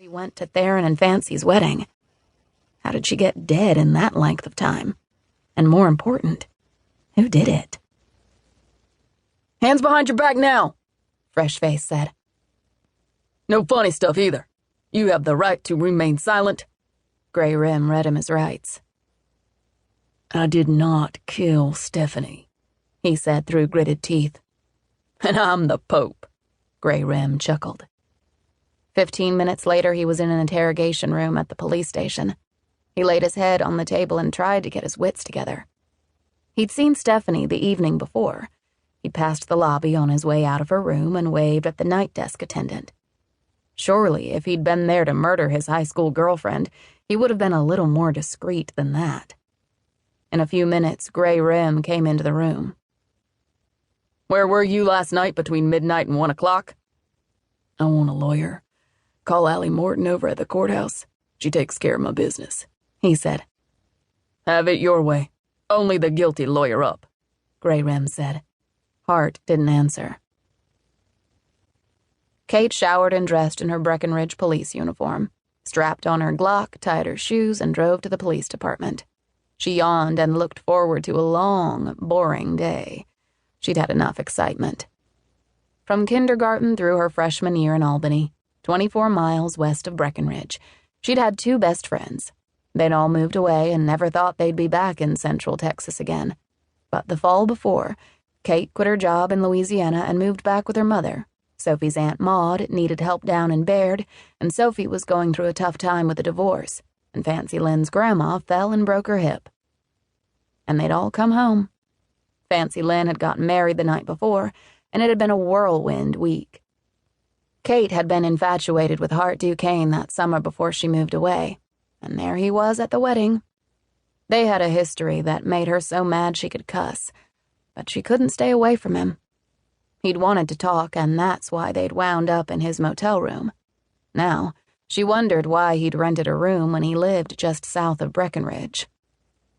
He went to Theron and Fancy's wedding. How did she get dead in that length of time? And more important, who did it? "Hands behind your back now," Freshface said. "No funny stuff either. You have the right to remain silent." Grey Rim read him his rights. "I did not kill Stephanie," he said through gritted teeth. "And I'm the Pope," Grey Rim chuckled. 15 minutes later, he was in an interrogation room at the police station. He laid his head on the table and tried to get his wits together. He'd seen Stephanie the evening before. He passed the lobby on his way out of her room and waved at the night desk attendant. Surely, if he'd been there to murder his high school girlfriend, he would have been a little more discreet than that. In a few minutes, Grey Rim came into the room. "Where were you last night between midnight and 1 o'clock? "I want a lawyer. Call Allie Morton over at the courthouse. She takes care of my business," he said. "Have it your way. Only the guilty lawyer up," Grey Rim said. Hart didn't answer. Kate showered and dressed in her Breckenridge police uniform, strapped on her Glock, tied her shoes, and drove to the police department. She yawned and looked forward to a long, boring day. She'd had enough excitement. From kindergarten through her freshman year in Albany, 24 miles west of Breckenridge, she'd had 2 best friends. They'd all moved away and never thought they'd be back in Central Texas again. But the fall before, Kate quit her job in Louisiana and moved back with her mother. Sophie's Aunt Maud needed help down in Baird, and Sophie was going through a tough time with a divorce, and Fancy Lynn's grandma fell and broke her hip. And they'd all come home. Fancy Lynn had gotten married the night before, and it had been a whirlwind week. Kate had been infatuated with Hart Ducaine that summer before she moved away, and there he was at the wedding. They had a history that made her so mad she could cuss, but she couldn't stay away from him. He'd wanted to talk, and that's why they'd wound up in his motel room. Now, she wondered why he'd rented a room when he lived just south of Breckenridge.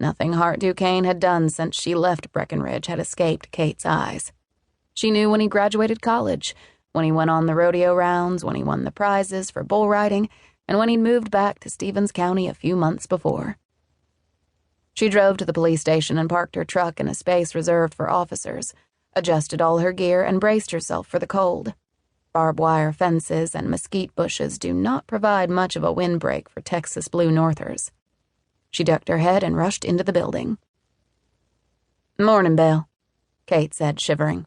Nothing Hart Ducaine had done since she left Breckenridge had escaped Kate's eyes. She knew when he graduated college, when he went on the rodeo rounds, when he won the prizes for bull riding, and when he'd moved back to Stevens County a few months before. She drove to the police station and parked her truck in a space reserved for officers, adjusted all her gear, and braced herself for the cold. Barbed wire fences and mesquite bushes do not provide much of a windbreak for Texas Blue Northers. She ducked her head and rushed into the building. "Morning, Belle," Kate said, shivering.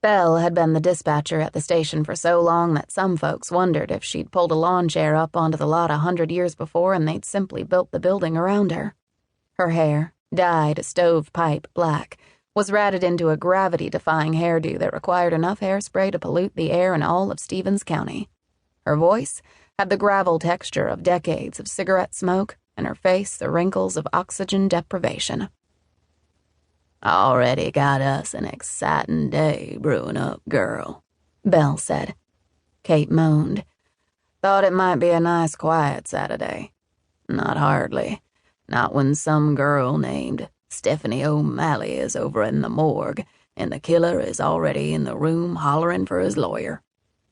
Belle had been the dispatcher at the station for so long that some folks wondered if she'd pulled a lawn chair up onto the lot 100 years before and they'd simply built the building around her. Her hair, dyed stovepipe black, was ratted into a gravity-defying hairdo that required enough hairspray to pollute the air in all of Stevens County. Her voice had the gravel texture of decades of cigarette smoke, and her face the wrinkles of oxygen deprivation. "Already got us an exciting day brewing up, girl," Belle said. Kate moaned. "Thought it might be a nice, quiet Saturday." "Not hardly. Not when some girl named Stephanie O'Malley is over in the morgue, and the killer is already in the room hollering for his lawyer.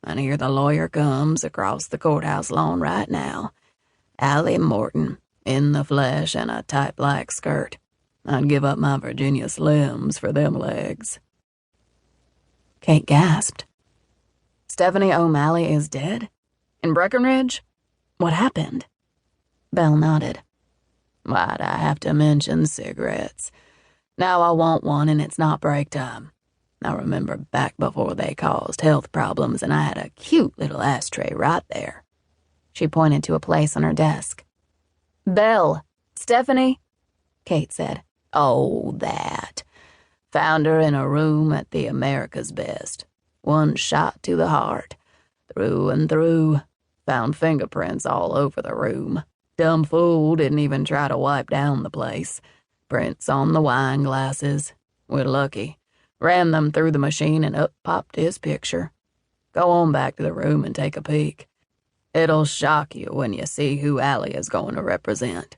And here the lawyer comes across the courthouse lawn right now. Allie Morton, in the flesh and a tight black skirt. I'd give up my Virginia Slims for them legs." Kate gasped. "Stephanie O'Malley is dead? In Breckenridge? What happened?" Belle nodded. "Why'd I have to mention cigarettes? Now I want one and it's not break time. I remember back before they caused health problems and I had a cute little ashtray right there." She pointed to a place on her desk. "Belle, Stephanie," Kate said. "Oh, that. Found her in a room at the America's Best. One shot to the heart. Through and through. Found fingerprints all over the room. Dumb fool didn't even try to wipe down the place. Prints on the wine glasses. We're lucky. Ran them through the machine and up popped his picture. Go on back to the room and take a peek. It'll shock you when you see who Allie is going to represent.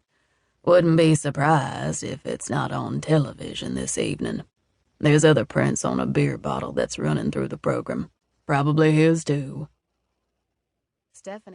Wouldn't be surprised if it's not on television this evening. There's other prints on a beer bottle that's running through the program. Probably his too." Stephanie